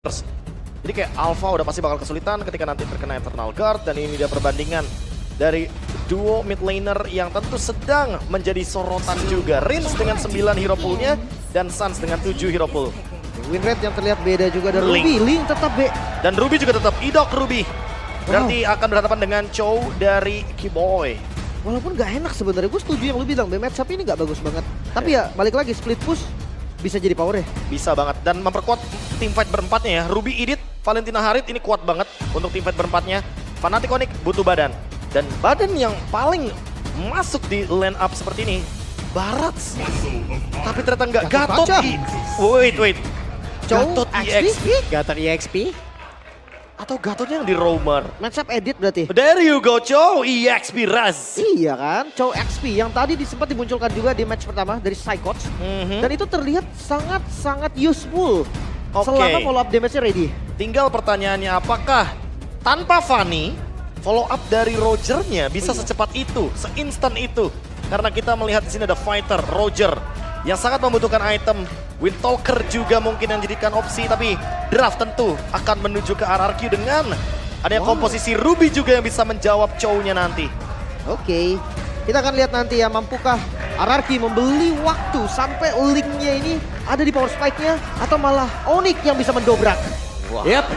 Jadi kayak Alpha udah pasti bakal kesulitan ketika nanti terkena Eternal Guard. Dan ini dia perbandingan dari duo mid laner yang tentu sedang menjadi sorotan juga. Rins dengan 9 hero pool-nya dan Suns dengan 7 hero pool. Win rate yang terlihat beda juga dari Link. Ruby. Link tetap B. Dan Ruby juga tetap idok Ruby. Berarti akan berhadapan dengan Chow dari Keyboy. Walaupun gak enak sebenarnya, gue setuju yang lu bilang, matchup ini gak bagus banget. Tapi ya balik lagi, split push bisa jadi power ya. Bisa banget, dan memperkuat tim fight berempatnya ya. Ruby Idit, Valentina Harit ini kuat banget untuk tim fight berempatnya. Fnatic Onyx butuh badan. Dan badan yang paling masuk di line up seperti ini, Barats. Tapi ternyata nggak Gatot. Wait. Gatot EXP? Gatot EXP? Atau Gatotnya yang di Roamer? Matchup edit berarti. There you go, Chow. EXP Raz. Iya kan, Chow XP yang tadi sempat dimunculkan juga di match pertama dari Psychots. Dan itu terlihat sangat-sangat useful. Selama follow up damage-nya ready. Tinggal pertanyaannya, apakah tanpa Fanny, follow up dari Roger-nya bisa secepat itu, seinstan itu? Karena kita melihat di sini ada fighter, Roger, yang sangat membutuhkan item. Windtalker juga mungkin yang jadikan opsi, tapi draft tentu akan menuju ke RRQ dengan adanya komposisi Ruby juga yang bisa menjawab Chow-nya nanti. Oke, kita akan lihat nanti ya, mampukah RRQ membeli waktu sampai Link-nya ini ada di power spike-nya, atau malah Onyx yang bisa mendobrak. Yap,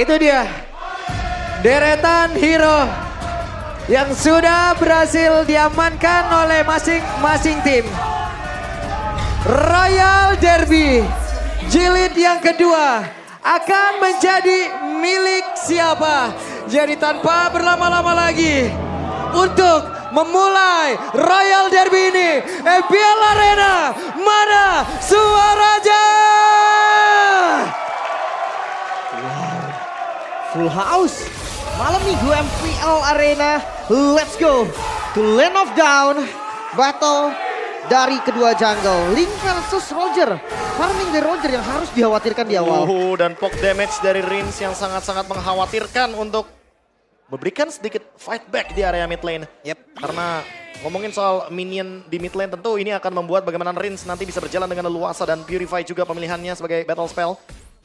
itu dia deretan hero yang sudah berhasil diamankan oleh masing-masing tim. Royal Derby jilid yang kedua akan menjadi milik siapa? Jadi tanpa berlama-lama lagi, untuk memulai Royal Derby ini, EPL Arena, mana suaranya? Full house. Malam minggu MPL Arena. Let's go to Land of Down. Battle dari kedua jungle. Link versus Roger. Farming dari Roger yang harus dikhawatirkan di awal. Dan poke damage dari Rins yang sangat-sangat mengkhawatirkan untuk memberikan sedikit fight back di area mid lane. Karena ngomongin soal minion di mid lane, tentu ini akan membuat bagaimana Rins nanti bisa berjalan dengan leluasa, dan Purify juga pemilihannya sebagai battle spell.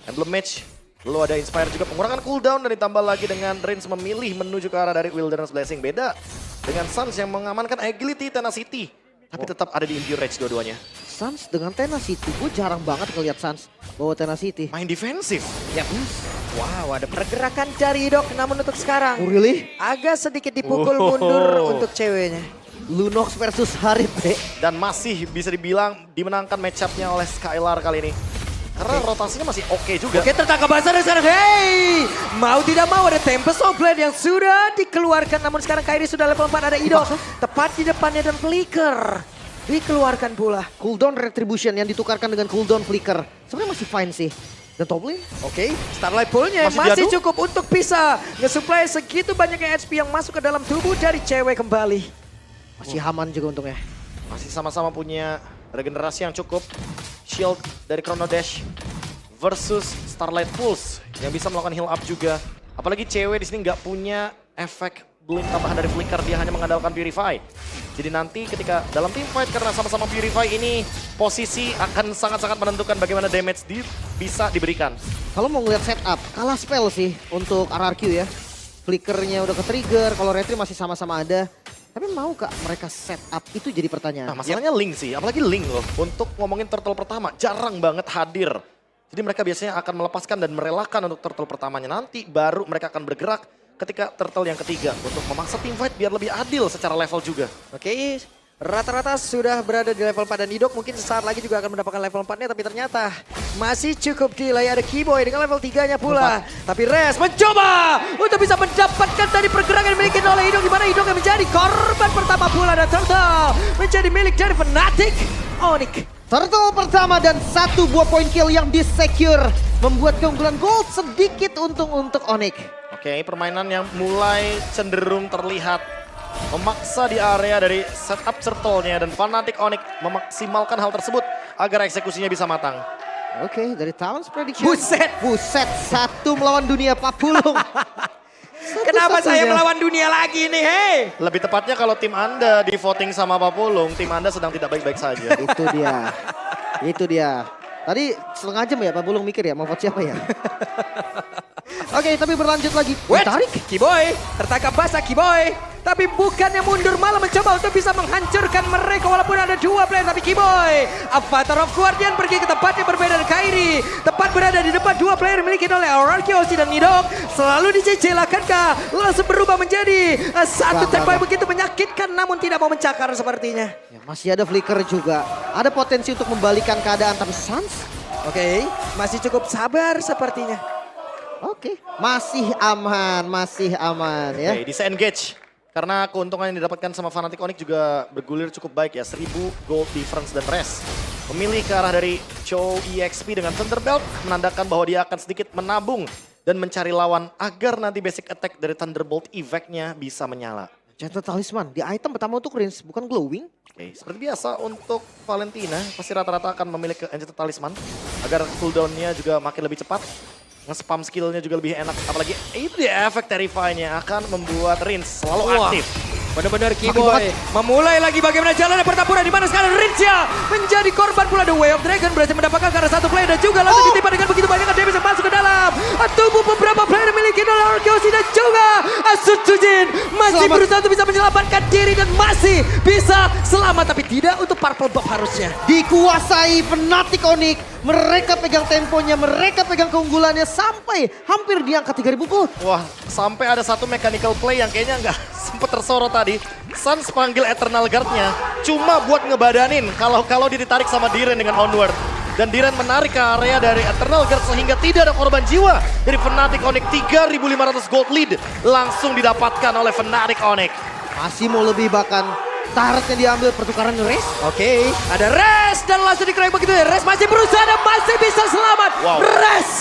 Emblem Mage. Lalu ada Inspire juga, pengurangan cooldown, dan ditambah lagi dengan Rins memilih menuju ke arah dari Wilderness Blessing. Beda dengan Suns yang mengamankan Agility, Tenacity. Tapi tetap ada di Impure Rage dua-duanya. Suns dengan Tenacity, gue jarang banget ngeliat Suns bawa Tenacity. Main defensif. Yap. Wow, ada pergerakan dari Dok, namun untuk sekarang Oh really? agak sedikit dipukul mundur untuk ceweknya. Lunox versus Harit. Dan masih bisa dibilang dimenangkan match-up-nya oleh Skylar kali ini. Karena rotasinya masih oke juga. Oke, tertangkap basah dari sekarang. Hey! Mau tidak mau ada Tempest of Blade yang sudah dikeluarkan. Namun sekarang Kairi sudah level 4, ada Ido. Tepat di depannya dan Flicker dikeluarkan pula. Cooldown Retribution yang ditukarkan dengan cooldown Flicker. Sebenarnya masih fine sih. Dan top lane? Oke, Starlight Pool-nya masih cukup untuk bisa nge-supply segitu banyaknya HP yang masuk ke dalam tubuh dari cewek kembali. Masih aman juga untungnya. Masih sama-sama punya regenerasi yang cukup. Shield dari Chrono Dash versus Starlight Pulse yang bisa melakukan heal up juga. Apalagi cewek di sini nggak punya efek blink tambahan dari Flicker, dia hanya mengandalkan Purify. Jadi nanti ketika dalam team fight, karena sama-sama Purify ini, posisi akan sangat-sangat menentukan bagaimana damage bisa diberikan. Kalau mau ngeliat setup, kalah spell sih untuk RRQ ya. Flickernya udah ke-trigger, kalau retri masih sama-sama ada. Tapi mau kak mereka setup, itu jadi pertanyaan. Nah masalahnya Link sih, apalagi Link loh. Untuk ngomongin turtle pertama, jarang banget hadir. Jadi mereka biasanya akan melepaskan dan merelakan untuk turtle pertamanya. Nanti baru mereka akan bergerak ketika turtle yang ketiga. Untuk memaksa team fight biar lebih adil secara level juga. Oke, rata-rata sudah berada di level 4 dan Idok mungkin sesaat lagi juga akan mendapatkan level 4-nya. Tapi ternyata masih cukup delay, ada Keyboy dengan level 3-nya pula. Tapi Res mencoba untuk bisa mendapatkan dari pergerakan yang dimiliki oleh Idok. Di mana Idok yang menjadi korban pertama pula, dan Turtle menjadi milik dari Fnatic Onyx. Turtle pertama dan 1 buah point kill yang disecure. Membuat keunggulan gold sedikit untung untuk Onyx. Oke, permainan yang mulai cenderung terlihat memaksa di area dari setup turtle-nya, dan Fnatic Onyx memaksimalkan hal tersebut agar eksekusinya bisa matang. Oke, dari Talents Prediction. Buset, satu melawan dunia Papulung. kenapa saya melawan dunia lagi nih, hei? Lebih tepatnya kalau tim Anda di voting sama Papulung, tim Anda sedang tidak baik-baik saja. Itu dia. Tadi setengah jam ya Pak Bulung mikir ya mau vote siapa ya. Oke, tapi berlanjut lagi. Wait, Ditarik. Kiboy, tertangkap basah Kiboy. Tapi bukannya mundur malah mencoba untuk bisa menghancurkan mereka walaupun ada dua player. Tapi Kiboy, Avatar of Guardian pergi ke tempat yang berbeda dari Kairi. Tepat berada di depan dua player dimiliki oleh Ararkiosi dan Nidok. Selalu DJ akankah langsung berubah menjadi satu tembakan begitu menyakitkan namun tidak mau mencakar sepertinya. Ya, masih ada flicker juga. Ada potensi untuk membalikan keadaan tapi Suns. Oke, masih cukup sabar sepertinya. Oke, masih aman ya. Oke, disengage. Karena keuntungan yang didapatkan sama Fnatic Onyx juga bergulir cukup baik ya. 1000 gold difference dan rest. Memilih ke arah dari Chow EXP dengan Thunderbelt menandakan bahwa dia akan sedikit menabung dan mencari lawan agar nanti basic attack dari Thunderbolt effect-nya bisa menyala. Gentle Talisman, di item pertama untuk Rinse bukan glowing. Oke, seperti biasa untuk Valentina pasti rata-rata akan memilih ke Enchanted Talisman agar cooldown-nya juga makin lebih cepat. Nge-spam skillnya juga lebih enak, apalagi itu dia efek Terrify-nya akan membuat Rinse selalu aktif. Benar-benar Kiboy memulai lagi bagaimana jalannya pertempuran di mana sekarang Rincia menjadi korban pula The Way of Dragon berhasil mendapatkan karena satu player dan juga langsung ditimpa dengan begitu banyak damage yang masuk ke dalam tubuh beberapa player memiliki Ararkiosi dan juga Sutsujin masih berusaha untuk bisa menyelamatkan diri dan masih bisa selamat tapi tidak untuk Purple Buff harusnya. Dikuasai Fnatic Onyx, mereka pegang temponya, mereka pegang keunggulannya sampai hampir di angka 3000 gold. Wah, sampai ada satu mechanical play yang kayaknya nggak sempet tersorot tadi. Suns panggil Eternal Guard-nya cuma buat ngebadanin kalau dia ditarik sama Diren dengan Onward. Dan Diren menarik ke area dari Eternal Guard sehingga tidak ada korban jiwa dari Fnatic Onyx. 3.500 gold lead langsung didapatkan oleh Fnatic Onyx. Masih mau lebih bahkan turretnya diambil pertukaran race. Oke, ada Res dan langsung dikeroyok begitu ya. Res masih berusaha dan masih bisa selamat. Wow. Res.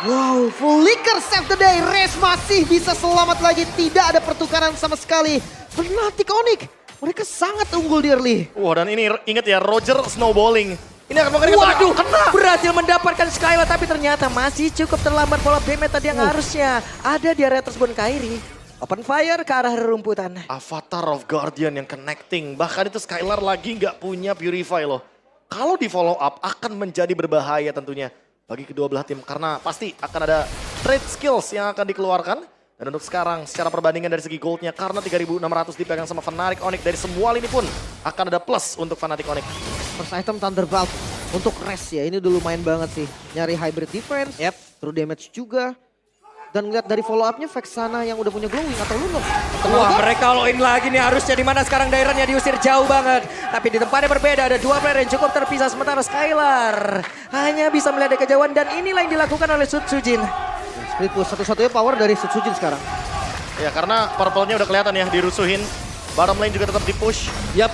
Wow, Flicker save the day. Res masih bisa selamat lagi. Tidak ada pertukaran sama sekali. Fnatic Onyx, mereka sangat unggul di early. Wah, dan ini ingat ya, Roger snowballing. Ini akan mengerikan. Waduh, kena. berhasil mendapatkan Skylar tapi ternyata masih cukup terlambat follow up damage tadi yang harusnya ada di area tersebut Kairi. Open fire ke arah rerumputan. Avatar of Guardian yang connecting. Bahkan itu Skylar lagi nggak punya Purify loh. Kalau di follow up akan menjadi berbahaya tentunya bagi kedua belah tim. Karena pasti akan ada trade skills yang akan dikeluarkan. Dan untuk sekarang secara perbandingan dari segi goldnya karena 3.600 dipegang sama Fnatic Onyx dari semua lini pun akan ada plus untuk Fnatic Onyx. First item Thunderbolt untuk Res ya, ini udah lumayan banget sih. Nyari hybrid defense, true damage juga. Dan ngeliat dari follow up-nya Vexana yang udah punya glowing atau Lunox. Wah, mereka all in lagi nih harusnya di mana sekarang Dairannya diusir jauh banget. Tapi di tempatnya berbeda ada dua player yang cukup terpisah sementara Skylar hanya bisa melihat dari kejauhan dan inilah yang dilakukan oleh Sutsujin. Split push satu-satunya power dari Sutsujin sekarang. Ya karena purple-nya udah kelihatan ya dirusuhin. Bottom lane juga tetap di-push. Yap.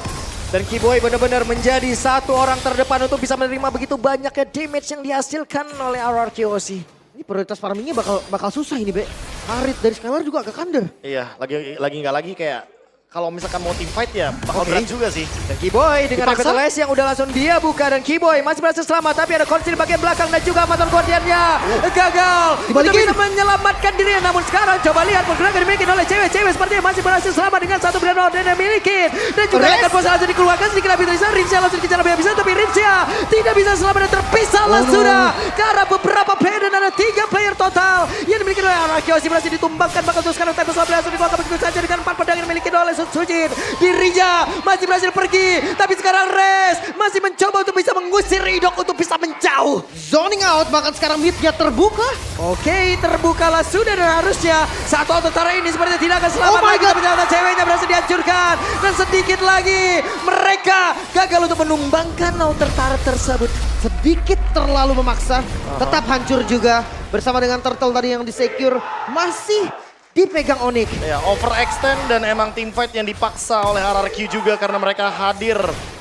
Dan Kiboy benar-benar menjadi satu orang terdepan untuk bisa menerima begitu banyaknya damage yang dihasilkan oleh Ararkiosi. Ini prioritas farmingnya bakal susah ini, Be. Harit dari Skylar juga agak under. Iya, lagi kayak kalau misalkan mau team fight ya bakal berat juga sih. Dan Kiboy dengan Revitalize yang udah langsung dia buka dan Kiboy masih berhasil selamat tapi ada Konsil di bagian belakang dan juga Amator Guardiannya gagal. Untuk bisa menyelamatkan diri namun sekarang coba lihat pergerakan dimiliki oleh cewek-cewek sepertinya masih berhasil selamat dengan satu brand order yang dimiliki. Dan juga akan pose langsung dikeluarkan sedikit lebih dari Rincia langsung dikejar lebih habisnya tapi Rincia tidak bisa selamat dan terpisah sudah ke arah beberapa player dan ada 3 player total yang dimiliki oleh Ararkiosi berhasil ditumbangkan bakal terus sekarang Tempest Love langsung dikeluarkan begitu saja dengan 4 pedang yang dimiliki oleh Sutsujin. Dirinya masih berhasil pergi. Tapi sekarang Res masih mencoba untuk bisa mengusir Idok untuk bisa menjauh. Zoning out bahkan sekarang midnya terbuka. Oke, terbukalah sudah dan harusnya satu tentara ini sepertinya tidak akan selamat lagi. Tapi ternyata ceweknya berhasil dihancurkan. Dan sedikit lagi mereka gagal untuk menumbangkan tentara tersebut. Sedikit terlalu memaksa. Tetap hancur juga. Bersama dengan Turtle tadi yang di-secure. Masih dipegang Onyx. Ya, overextend dan emang team fight yang dipaksa oleh RRQ juga karena mereka hadir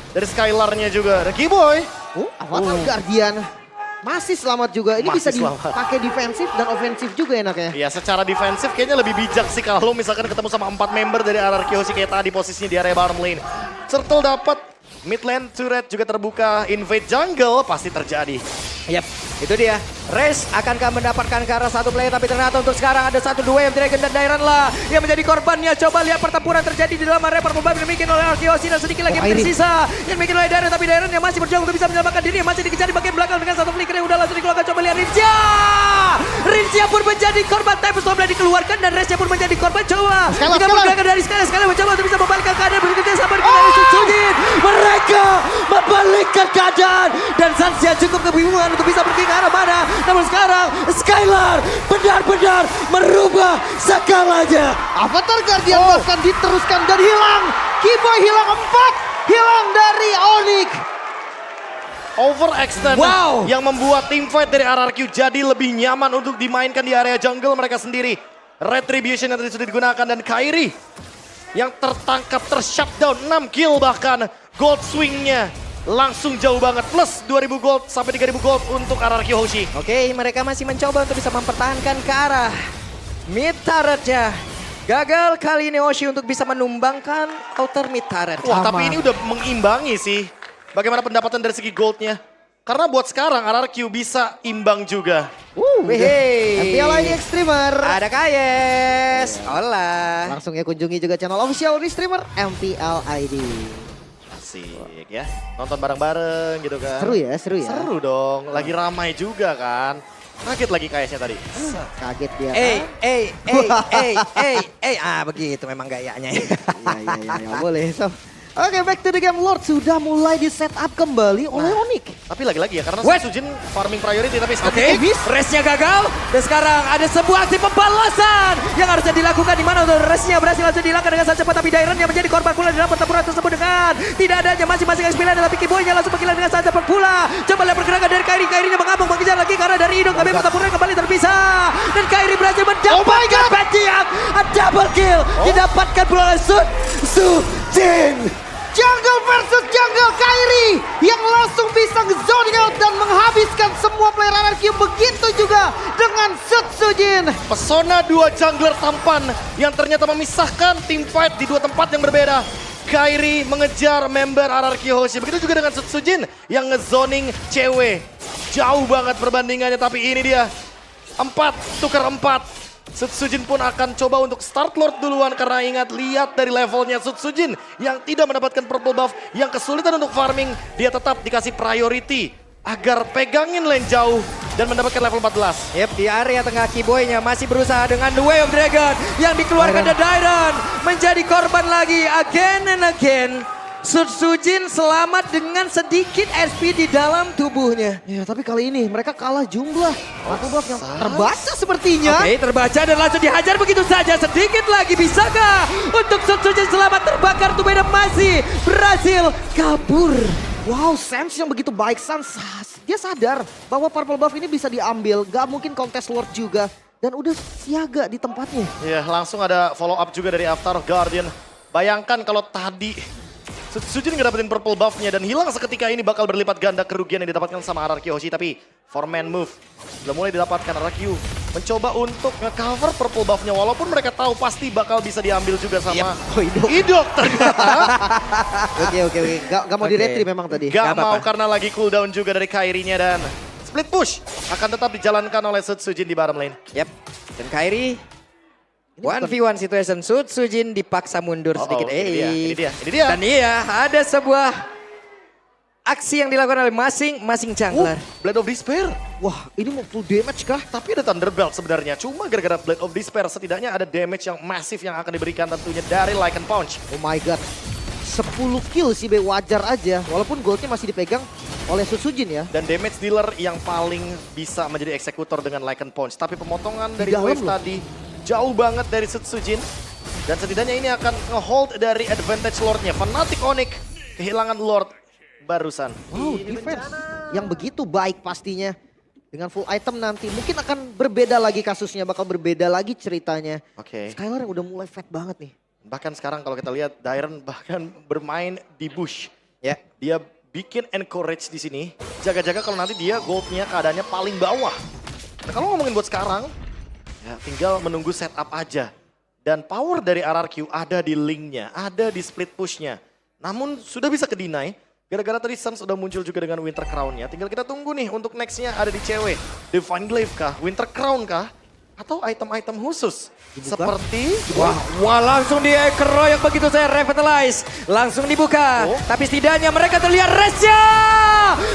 dari Skylar-nya juga. Dan Kiboy. Avatar Guardian masih selamat juga. Ini Masih bisa dipakai defensif dan ofensif juga enaknya. Ya, secara defensif kayaknya lebih bijak sih kalau misalkan ketemu sama 4 member dari RRQ sih kayak tadi posisinya di area bottom lane. Turtle dapat, mid lane turret juga terbuka, invade jungle pasti terjadi. Yap, itu dia. Race akankah mendapatkan ke arah satu player, tapi ternyata untuk sekarang ada 1-2 yang Dragon dan Dairon lah yang menjadi korbannya. Coba lihat pertempuran terjadi di dalam area Purple Buff yang dimiliki oleh Arkeosi dan sedikit lagi yang tersisa yang dimiliki oleh Dairon, tapi Dairon yang masih berjuang untuk bisa menyelamatkan diri, yang masih dikejar di bagian belakang dengan satu flicker yang udah langsung dikeluarkan. Coba lihat Rinsia. Rinsia pun menjadi korban, Tempest Storm dikeluarkan dan Race pun menjadi korban. Coba dengan menggunakan dari sekali mencoba untuk bisa membalikkan keadaan berikutnya sampai dengan Sutsujin. Mereka membalikkan keadaan dan Sansia cukup kebingungan untuk bisa pergi ke arah mana. Namun sekarang Skylar benar-benar merubah segalanya. Avatar Guardian bahkan diteruskan dan hilang. Keyboy hilang 4. Hilang dari Onyx. Overextend Wow. yang membuat teamfight dari RRQ jadi lebih nyaman untuk dimainkan di area jungle mereka sendiri. Retribution yang tadi sudah digunakan dan Kairi yang tertangkap tershutdown 6 kill bahkan. Gold swingnya langsung jauh banget plus 2000 gold sampai 3000 gold untuk RRQ Hoshi. Oke, mereka masih mencoba untuk bisa mempertahankan ke arah mid turretnya. Gagal kali ini Hoshi untuk bisa menumbangkan outer mid turret. Wah, tapi ini udah mengimbangi sih. Bagaimana pendapatan dari segi goldnya? Karena buat sekarang RRQ bisa imbang juga. Wih, MPL ID Extremer. ada Kayes. Hola. Langsung ya kunjungi juga channel official di streamer MPL ID. Asik ya. Nonton bareng-bareng gitu kan. Seru ya, seru ya. Seru dong. Lagi ramai juga kan. Kaget lagi KS-nya tadi. Kaget dia. Ah begitu memang gayanya. Ya, boleh. So, oke, back to the game. Lord sudah mulai di setup kembali oleh Onyx. Tapi lagi-lagi ya, karena Wait. Sujin farming priority tapi Oke, race-nya gagal dan sekarang ada sebuah aksi pembalasan yang harusnya dilakukan di mana untuk race-nya berhasil langsung dihilangkan dengan sangat cepat, tapi Dairon yang menjadi korban pula dalam pertempuran tersebut dengan tidak adanya masing-masing XP tapi Keyboy-nya langsung menghilang dengan sangat cepat pula. Coba lihat pergerakan dari Kairi, Kairi-nya mengamuk mengejar lagi karena dari Idong kami pertempuran kembali terpisah dan Kairi berhasil mendapatkan Batiak, a double kill didapatkan pula oleh Sujin. Jungle versus Jungle, Kairi yang langsung bisa zoning out dan menghabiskan semua player RRQ. Begitu juga dengan Sutsujin. pesona dua jungler tampan yang ternyata memisahkan tim fight di dua tempat yang berbeda. Kairi mengejar member RRQ Hoshi. Begitu juga dengan Sujin yang ngezoning cewek. Jauh banget perbandingannya, tapi ini dia. 4 tukar 4. Sutsujin pun akan coba untuk start Lord duluan karena ingat lihat dari levelnya Sutsujin yang tidak mendapatkan purple buff, yang kesulitan untuk farming, dia tetap dikasih priority agar pegangin lane jauh dan mendapatkan level 14. Yep, di area tengah Keyboy-nya masih berusaha dengan The Way of Dragon yang dikeluarkan dari Dairon menjadi korban lagi again and again. Sutsujin selamat dengan sedikit SP di dalam tubuhnya. Ya, tapi kali ini mereka kalah jumlah. Purple buff yang terbaca sepertinya. Oke, terbaca dan langsung dihajar begitu saja. Sedikit lagi, bisakah untuk Sutsujin selamat terbakar? Tubeda masih berhasil kabur. Wow, Sans yang begitu baik. Sans, dia sadar bahwa purple buff ini bisa diambil. Gak mungkin kontes Lord juga. Dan udah siaga di tempatnya. Ya, langsung ada follow up juga dari Avatar Guardian. Bayangkan kalau tadi Sujin nggak dapetin purple buff-nya dan hilang seketika ini bakal berlipat ganda kerugian yang didapatkan sama RRQ Hoshi. Tapi 4-man move sudah mulai didapatkan. RRQ mencoba untuk nge-cover purple buff-nya walaupun mereka tahu pasti bakal bisa diambil juga sama Idok ternyata. Oke. Gak mau di-retry memang tadi. Gak mau karena lagi cooldown juga dari Kairi-nya dan split push akan tetap dijalankan oleh Sujin di bottom lane. Yep, dan Kairi 1v1 situation, Sutsujin dipaksa mundur sedikit. Ini dia. Dan iya, ada sebuah aksi yang dilakukan oleh masing-masing jungler. Blade of Despair. Wah, ini mau full damage kah? Tapi ada Thunderbelt sebenarnya. Cuma gara-gara Blade of Despair setidaknya ada damage yang masif yang akan diberikan tentunya dari Lycan Punch. Oh my god. 10 kill sih be, wajar aja. Walaupun goldnya masih dipegang oleh Sutsujin ya. Dan damage dealer yang paling bisa menjadi eksekutor dengan Lycan Punch. Tapi pemotongan dari dalam wave loh. tadi jauh banget dari Sutsujin. Dan setidaknya ini akan nge-hold dari advantage Lordnya. Fnatic Onyx kehilangan Lord barusan. Wow, defense yang begitu baik pastinya. Dengan full item nanti mungkin akan berbeda lagi kasusnya, bakal berbeda lagi ceritanya. Oke. Skylar yang udah mulai fat banget nih. Bahkan sekarang kalau kita lihat Dairon bahkan bermain di bush. Ya, Dia bikin encourage di sini. Jaga-jaga kalau nanti dia goldnya keadaannya paling bawah. Nah, kalau ngomongin buat sekarang, ya tinggal menunggu setup aja. Dan power dari RRQ ada di linknya, ada di split pushnya. Namun sudah bisa ke-deny Gara-gara tadi Suns udah muncul juga dengan Winter Crown-nya. Tinggal kita tunggu nih untuk next-nya ada di cewek. Divine Glaive kah? Winter Crown kah? Atau item-item khusus? Seperti... Wah langsung dikeroyok begitu saya revitalize. Langsung dibuka. Tapi setidaknya mereka terlihat Resya.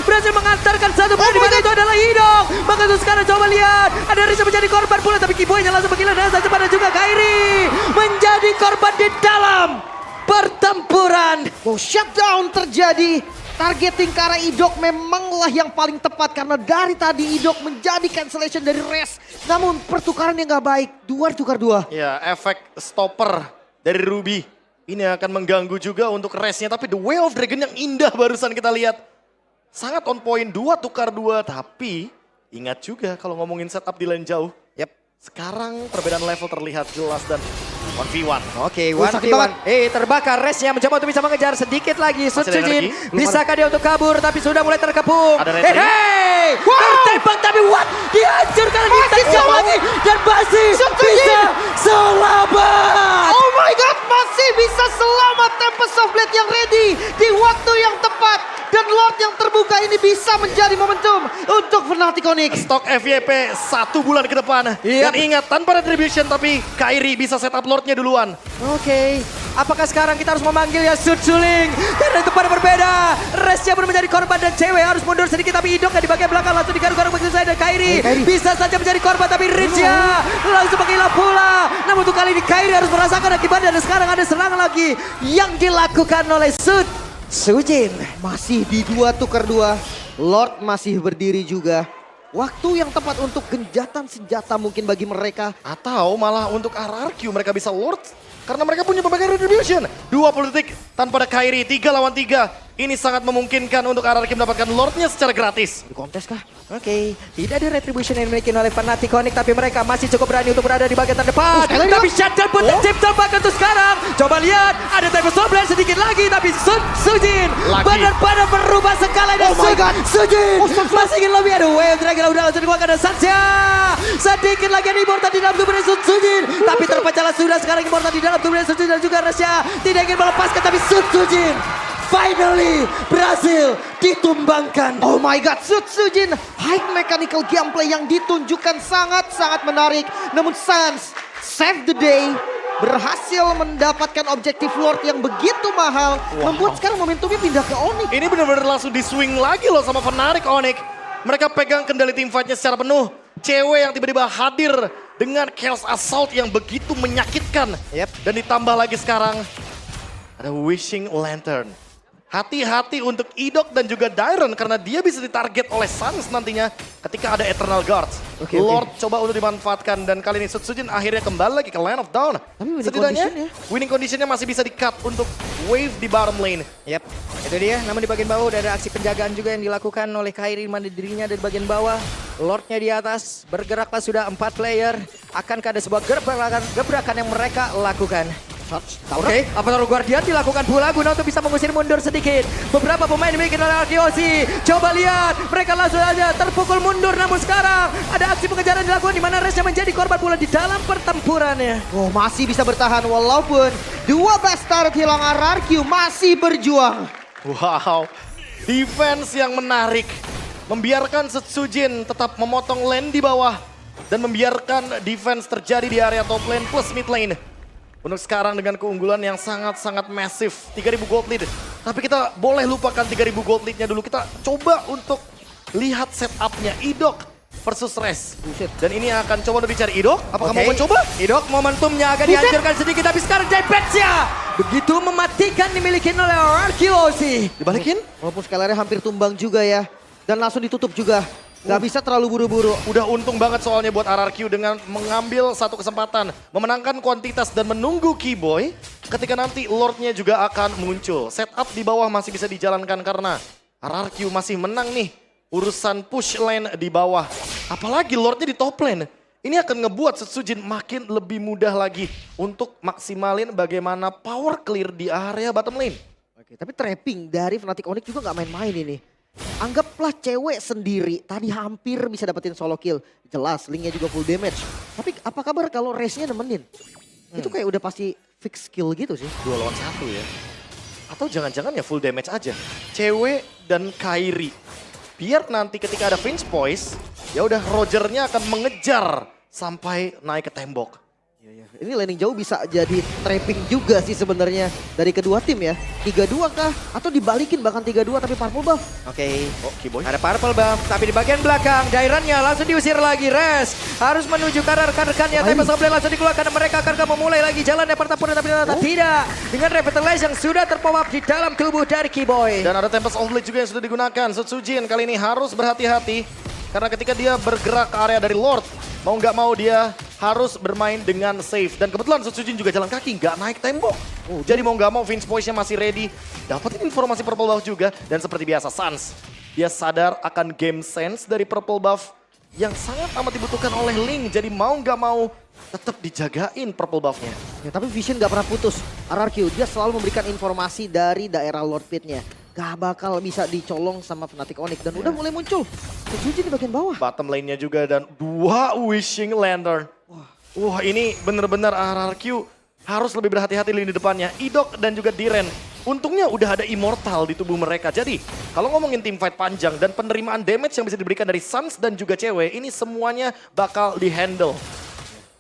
Berhasil mengantarkan satu poin di mana itu adalah Hidong. Maka itu sekarang coba lihat. Ada Resya menjadi korban pula. Tapi Kiboy-nya langsung menggila dan saja pada juga Kairi. Menjadi korban di dalam pertempuran. Wow, shutdown terjadi. Targeting ke arah Idok memanglah yang paling tepat karena dari tadi Idok menjadi cancellation dari Res. Namun pertukaran yang gak baik, 2 tukar 2. Ya, efek stopper dari Ruby. Ini akan mengganggu juga untuk Resnya. Tapi The Way of Dragon yang indah barusan kita lihat. Sangat on point, 2 tukar 2. Tapi ingat juga kalau ngomongin setup di lane jauh. Sekarang perbedaan level terlihat jelas dan 1v1. Oke, 1v1. Terbakar Resnya mencoba untuk bisa mengejar sedikit lagi. Sutsujin, bisakah dia untuk kabur tapi sudah mulai terkepung. Tertembak tapi what? Dihancurkan lagi, tajam lagi. Dan masih bisa selamat. Oh my god, masih bisa selamat. Tempest of Blade yang ready di waktu yang tepat. Dan Lord yang terbuka ini bisa menjadi momentum untuk Fnatic Onyx. Stok FYP 1 bulan ke depan. Dan ingat, tanpa retribution tapi Kairi bisa setup Lordnya duluan. Oke, apakah sekarang kita harus memanggil ya Sutsuling? Karena itu pada berbeda. Resnya pun menjadi korban dan cewek harus mundur sedikit. Tapi Idok di bagian belakang langsung digaruk-garuk begitu saja. Dan Kairi bisa saja menjadi korban. Tapi Rizya langsung menghilap pula. Namun untuk kali ini Kairi harus merasakan akibatnya. Dan sekarang ada serangan lagi yang dilakukan oleh Sujin. Masih di 2 tukar 2. Lord masih berdiri juga. Waktu yang tepat untuk genjatan senjata mungkin bagi mereka. Atau malah untuk RRQ mereka bisa Lord. Karena mereka punya berbagai retribution. 20 detik tanpa ada Kairi, 3 lawan 3. Ini sangat memungkinkan untuk RRQ mendapatkan Lordnya secara gratis. Di kontes kah? Oke, tidak ada retribution yang dimiliki oleh Fnatic Onyx. Tapi mereka masih cukup berani untuk berada di bagian terdepan. Tapi shutdown pun terciptakan untuk sekarang. Coba lihat, ada Tempest of Blade sedikit lagi. Tapi Sujin benar-benar berubah skala. Dan Sujin masih ingin lebih. Aduh, Way of Dragon udah langsung dikeluarkan dan Sansya. Sedikit lagi ada Immortal di dalam tubuh Sujin. Tapi terpecahlah sudah sekarang Immortal di dalam tubuh Sujin dan juga Resya. Tidak ingin melepaskan tapi Sujin finally berhasil ditumbangkan. Oh my god, Sujin high mechanical gameplay yang ditunjukkan sangat-sangat menarik. Namun Sans save the day, berhasil mendapatkan objektif Lord yang begitu mahal. Membuat sekarang momentumnya pindah ke Onyx. Ini benar-benar langsung di-swing lagi loh sama Fnatic Onyx. Mereka pegang kendali teamfight-nya secara penuh. Cewek yang tiba-tiba hadir dengan Chaos Assault yang begitu menyakitkan. Dan ditambah lagi sekarang ada Wishing Lantern. Hati-hati untuk Idok dan juga Dairon karena dia bisa ditarget oleh Suns nantinya ketika ada Eternal Guards. Lord coba untuk dimanfaatkan dan kali ini Sujin akhirnya kembali lagi ke Land of Dawn. Setidaknya winning conditionnya masih bisa di-cut untuk wave di bottom lane. Itu dia. Namun di bagian bawah udah ada aksi penjagaan juga yang dilakukan oleh Kairi. Mana dirinya dari bagian bawah. Lordnya di atas. Bergeraklah sudah 4 player. Akankah ada sebuah gebrakan yang mereka lakukan? Oke, Avatar Guardian dilakukan pula guna untuk bisa mengusir mundur sedikit. Beberapa pemain dimiliki oleh Arkeosi. Coba lihat, mereka langsung saja terpukul mundur. Namun sekarang ada aksi pengejaran dilakukan di mana Resya menjadi korban pula di dalam pertempurannya. Oh, masih bisa bertahan walaupun 12 turret hilang RRQ masih berjuang. Wow, defense yang menarik. Membiarkan Sujin tetap memotong lane di bawah. Dan membiarkan defense terjadi di area top lane plus mid lane. Untuk sekarang dengan keunggulan yang sangat-sangat masif. 3000 gold lead. Tapi kita boleh lupakan 3000 gold leadnya dulu. Kita coba untuk lihat setupnya Idok versus Res. Dan ini akan coba untuk dicari Idok. Apakah mau mencoba? Idok momentumnya agak dihancurkan sedikit. Tapi sekarang Jaypetsya begitu mematikan dimiliki oleh Arkeosi. Dibalikin? Walaupun skalanya hampir tumbang juga ya. Dan langsung ditutup juga. Gak bisa terlalu buru-buru. Udah untung banget soalnya buat RRQ dengan mengambil satu kesempatan. Memenangkan kuantitas dan menunggu Kiboy. Ketika nanti Lordnya juga akan muncul. Setup di bawah masih bisa dijalankan karena RRQ masih menang nih. Urusan push lane di bawah. Apalagi Lordnya di top lane. Ini akan ngebuat Sujin makin lebih mudah lagi. Untuk maksimalin bagaimana power clear di area bottom lane. Oke, tapi trapping dari Fnatic Onyx juga gak main-main ini. Anggaplah cewek sendiri, tadi hampir bisa dapetin solo kill. Jelas, linknya juga full damage. Tapi apa kabar kalau race-nya nemenin? Itu kayak udah pasti fix kill gitu sih. 2 lawan 1 ya. Atau jangan-jangan ya full damage aja. Cewek dan Kairi. Biar nanti ketika ada Finch Poise, ya udah Rogernya akan mengejar sampai naik ke tembok. Ini landing jauh bisa jadi trapping juga sih sebenarnya dari kedua tim ya. 3-2 kah? Atau dibalikin bahkan 3-2 tapi purple buff. Oke. Oh, Kiboy. Ada purple buff, tapi di bagian belakang Dairannya langsung diusir lagi. Res harus menuju ke arah rekan-rekannya. Tempest of Blade langsung dikeluarkan dan mereka akan memulai lagi jalannya pertempuran tapi ternyata tidak. Dengan Revitalize yang sudah terpop up di dalam tubuh dari Kiboy. Dan ada Tempest of Blade juga yang sudah digunakan. Sutsujin kali ini harus berhati-hati. Karena ketika dia bergerak ke area dari Lord, mau nggak mau dia harus bermain dengan safe. Dan kebetulan Sutsujin juga jalan kaki, nggak naik tembok. Jadi mau nggak mau Finch Poise-nya masih ready. Dapetin informasi Purple Buff juga. Dan seperti biasa Sans, dia sadar akan game sense dari Purple Buff yang sangat amat dibutuhkan oleh Ling. Jadi mau nggak mau tetap dijagain Purple Buff-nya. Ya, tapi Vision gak pernah putus. RRQ dia selalu memberikan informasi dari daerah Lord Pit-nya. Gak bakal bisa dicolong sama Fnatic Onyx. Dan udah mulai muncul Sutsujin di bagian bawah. Bottom lane-nya juga dan 2 Wishing Lantern. Wah ini bener-bener RRQ harus lebih berhati-hati lini depannya. Idok dan juga Diren. Untungnya udah ada Immortal di tubuh mereka. Jadi kalau ngomongin team fight panjang dan penerimaan damage yang bisa diberikan dari Sans dan juga cewek. Ini semuanya bakal dihandle.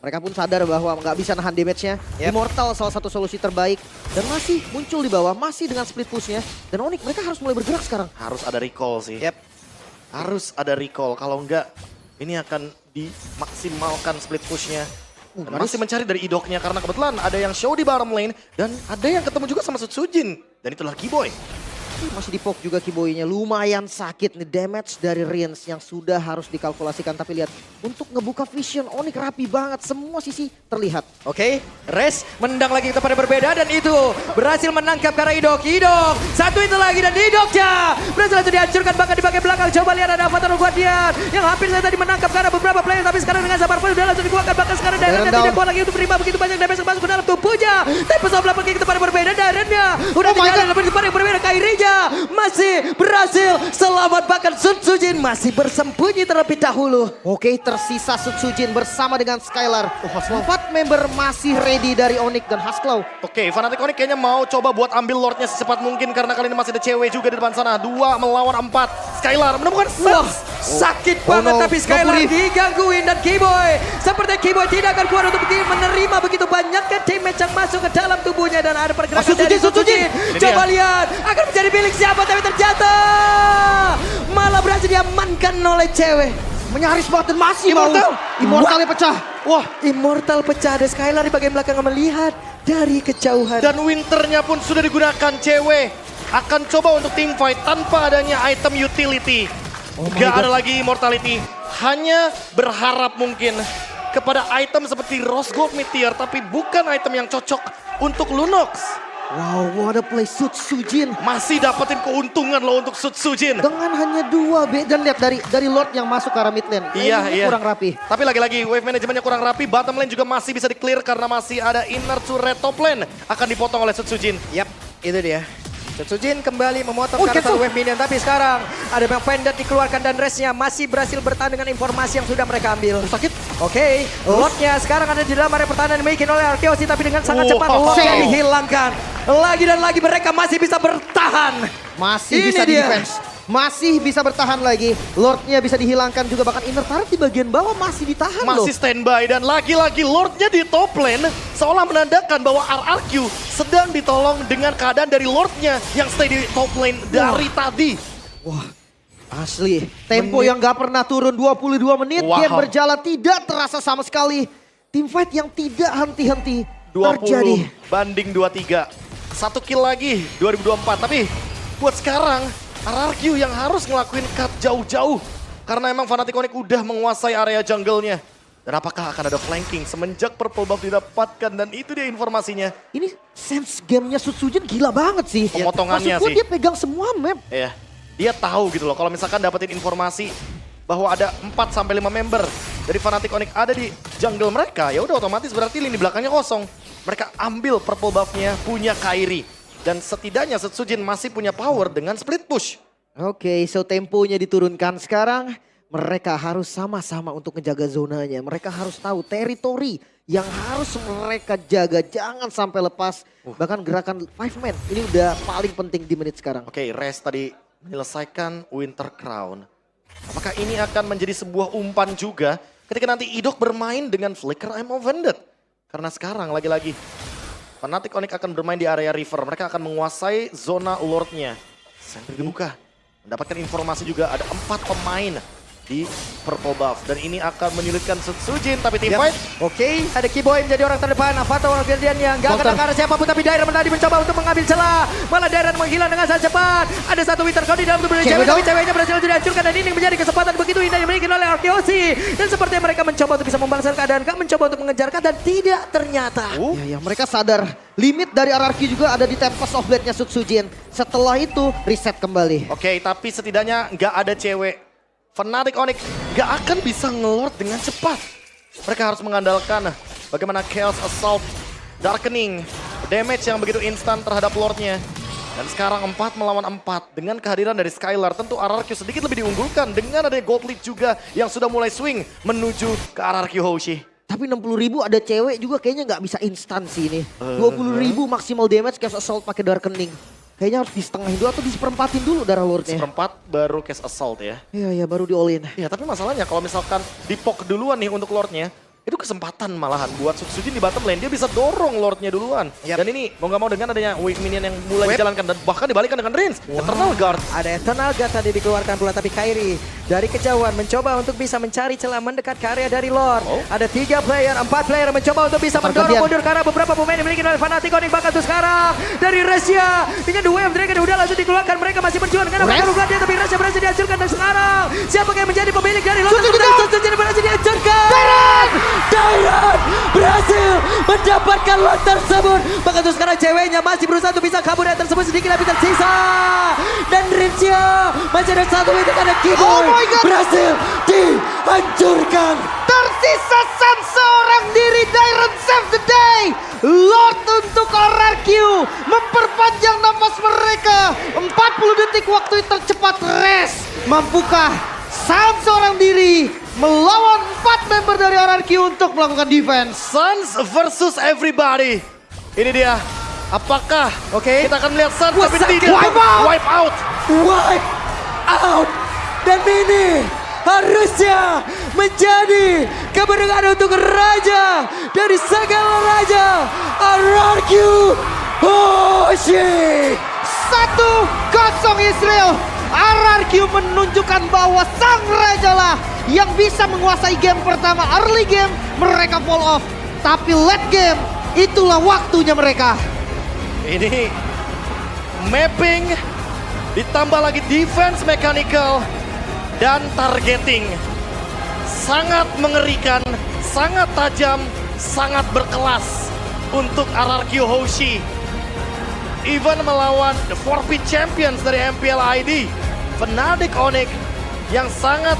Mereka pun sadar bahwa nggak bisa nahan damage-nya. Immortal salah satu solusi terbaik. Dan masih muncul di bawah, masih dengan split push-nya. Dan Onyx mereka harus mulai bergerak sekarang. Harus ada recall sih. Harus ada recall. Kalau enggak ini akan dimaksimalkan split push-nya. Dan masih mencari dari idoknya karena kebetulan ada yang show di bottom lane. Dan ada yang ketemu juga sama Sutsujin. Dan itulah Kiboy. Masih di poke juga Kiboy-nya. Lumayan sakit nih damage dari Riens yang sudah harus dikalkulasikan. Tapi lihat untuk ngebuka vision Onyx rapi banget. Semua sisi terlihat. Oke, Res menendang lagi kepada berbeda dan itu berhasil menangkap karena Idok. Idok, satu itu lagi dan Idoknya berhasil langsung dihancurkan bahkan di bagian belakang. Coba lihat ada Avatar Guardian yang hampir saja tadi menangkap karena beberapa player. Tapi sekarang dengan sabar pun sudah langsung dikeluarkan. Bahkan sekarang Darrennya tidak kuat lagi untuk menerima begitu banyak damage masuk ke dalam tubuhnya. Tapi sebelah pergi kepada berbeda Darrennya. Udah tidak ada lebih depan yang berbeda. Kairinya masih berhasil selamat bahkan Sutsujin masih bersembunyi terlebih dahulu. Oke, tersisa Sutsujin bersama dengan Skylar. 4 member masih ready dari Onyx dan Haskell. Oke, Fnatic Onyx kayaknya mau coba buat ambil Lordnya secepat mungkin karena kali ini masih ada cewek juga di depan sana. 2 melawan 4. Skylar menemukan Sans. Sakit banget tapi Skylar digangguin dan Kiboy. Seperti Kiboy tidak akan kuat untuk menerima begitu banyaknya damage yang masuk ke dalam tubuhnya dan ada pergerakan dari Sutsujin. Coba lihat akan menjadi milik siapa tapi ternyata malah berhasil diamankan oleh cewek. Menyaris banget dan masih Immortal. Immortalnya pecah. Wah, Immortal pecah. Ada Skylar di bagian belakang melihat dari kejauhan. Dan Winternya pun sudah digunakan. Cewek akan coba untuk team fight tanpa adanya item utility. Gak ada lagi immortality. Hanya berharap mungkin kepada item seperti Rose Gold Meteor. Tapi bukan item yang cocok untuk Lunox. Wow, what a play Sutsujin. Masih dapetin keuntungan loh untuk Sutsujin. Dengan hanya 2 B. Dan lihat dari Lord yang masuk ke arah mid lane. Iya. Kurang rapi. Tapi lagi-lagi wave manajemennya kurang rapi. Bottom lane juga masih bisa di-clear karena masih ada inner to red top lane. Akan dipotong oleh Sutsujin. Yap, itu dia. Sutsujin kembali memotong ke arah wave minion. Tapi sekarang ada Bang Pendant dikeluarkan dan Resnya masih berhasil bertahan dengan informasi yang sudah mereka ambil. Sakit. Oke, Lordnya sekarang ada di dalam area pertahanan dimiliki oleh Arkeosi. Tapi dengan sangat cepat Lordnya dihilangkan. Lagi dan lagi mereka masih bisa bertahan. Masih Ini bisa dia. defense. Masih bisa bertahan lagi. Lordnya bisa dihilangkan juga. Bahkan inner turret di bagian bawah masih ditahan loh. Masih standby dan lagi-lagi Lordnya di top lane seolah menandakan bahwa RRQ sedang ditolong dengan keadaan dari Lordnya yang stay di top lane dari tadi. Wah, asli. Tempo yang gak pernah turun 22 menit. Wow. Game berjalan tidak terasa sama sekali. Team fight yang tidak henti-henti 20 terjadi. banding 23. 1 kill lagi 2024. Tapi buat sekarang RRQ yang harus ngelakuin cut jauh-jauh. Karena emang Fnatic Onyx udah menguasai area jungle-nya. Dan apakah akan ada flanking semenjak Purple Buff didapatkan. Dan itu dia informasinya. Ini sense gamenya Sutsujin gila banget sih. Pemotongannya Maksud gua sih. dia pegang semua map. Iya, dia tahu gitu loh kalau misalkan dapetin informasi bahwa ada 4-5 member dari Fnatic Onyx ada di jungle mereka, ya udah otomatis berarti lini belakangnya kosong. Mereka ambil Purple Buff-nya, punya Kairi. Dan setidaknya Sutsujin masih punya power dengan split push. Oke, so temponya diturunkan sekarang. mereka harus sama-sama untuk menjaga zonanya. Mereka harus tahu teritori yang harus mereka jaga. Jangan sampai lepas. Bahkan gerakan 5 man ini udah paling penting di menit sekarang. Oke, Res tadi menyelesaikan Winter Crown. Apakah ini akan menjadi sebuah umpan juga ketika nanti Idok bermain dengan Flicker I'm Offended? Karena sekarang lagi-lagi Fnatic Onyx akan bermain di area River. Mereka akan menguasai zona Lordnya. Sentry dibuka. Mendapatkan informasi juga ada 4 pemain di purple buff. Dan ini akan menyulitkan Sutsujin, tapi teamfight. Oke, ada Kiboy menjadi orang terdepan. Avatar orang Guardian yang gak kena ke arah siapapun. Tapi Dairon tadi mencoba untuk mengambil celah. Malah Dairon menghilang dengan sangat cepat. Ada satu Winter Crown di dalam tubuh cewek. Tapi ceweknya berhasil dihancurkan. Dan ini menjadi kesempatan begitu indah yang dimiliki oleh Arkeosi. Dan seperti mereka mencoba untuk bisa membalaskan keadaan. Gak mencoba untuk mengejar dan tidak ternyata. Ya, mereka sadar limit dari RRQ juga ada di Tempest of Blade-nya Sutsujin. Setelah itu reset kembali. Oke, tapi setidaknya nggak ada cewek. Fnatic Onyx nggak akan bisa ngelord dengan cepat. Mereka harus mengandalkan bagaimana Chaos Assault, Darkening, damage yang begitu instan terhadap Lordnya. Dan sekarang 4 melawan 4 dengan kehadiran dari Skylar. Tentu RRQ sedikit lebih diunggulkan dengan ada Gold Lead juga yang sudah mulai swing menuju ke RRQ Hoshi. Tapi 60.000 ada cewek juga kayaknya nggak bisa instan sih ini. 20.000 maksimal damage Chaos Assault pakai Darkening. Kayaknya harus di setengahin dulu atau di seperempatin dulu darah Lordnya. Seperempat baru Chaos Assault ya. Iya baru di all in. Ya tapi masalahnya kalau misalkan dipok duluan nih untuk Lordnya. Itu kesempatan malahan buat Sutsujin di bottom lane. Dia bisa dorong Lordnya duluan. Dan ini mau gak mau dengan adanya wave minion yang mulai dijalankan. Dan bahkan dibalikan dengan Rince. Eternal Guard. Ada Eternal Guard tadi dikeluarkan pula. Tapi Kairi dari kejauhan mencoba untuk bisa mencari celah mendekat ke area dari Lord. Ada 3 player, 4 player mencoba untuk bisa mendorong mundur karena beberapa pemain dimiliki oleh Fnatic Onyx. Bahkan tuh sekarang dari Resya. Dengan The Wave Dragon udah langsung dikeluarkan. Mereka masih berjuang dengan Avatar dia. Tapi Resya berhasil dihancurkan. Dan sekarang siapa yang menjadi pemilik dari Lord? Sutsujin berhasil dihancurkan. Dairon berhasil mendapatkan lot tersebut. Bahkan tuh sekarang ceweknya masih berusaha untuk bisa kabur dari tersebut. Sedikit lebih tersisa. Dan Rincia masih ada satu itu karena Kiboy berhasil dihancurkan. Tersisa seorang diri. Dairon save the day. Lord untuk RRQ memperpanjang nafas mereka. 40 detik waktu tercepat rest. Mampukah seorang diri melawan 4 member dari RRQ untuk melakukan defense? Suns versus everybody. Ini dia. Apakah kita akan melihat Suns tapi tidak wipe out. Wipe out. Dan ini harusnya menjadi kemenangan untuk raja dari segala raja RRQ Hoshi. 1-0 Israel. RRQ menunjukkan bahwa sang raja lah yang bisa menguasai game pertama. Early game mereka fall off. Tapi late game itulah waktunya mereka. Ini mapping ditambah lagi defense mechanical dan targeting. Sangat mengerikan, sangat tajam, sangat berkelas untuk RRQ Hoshi. Even melawan the forfeit champions dari MPL ID, Fnatic Onyx yang sangat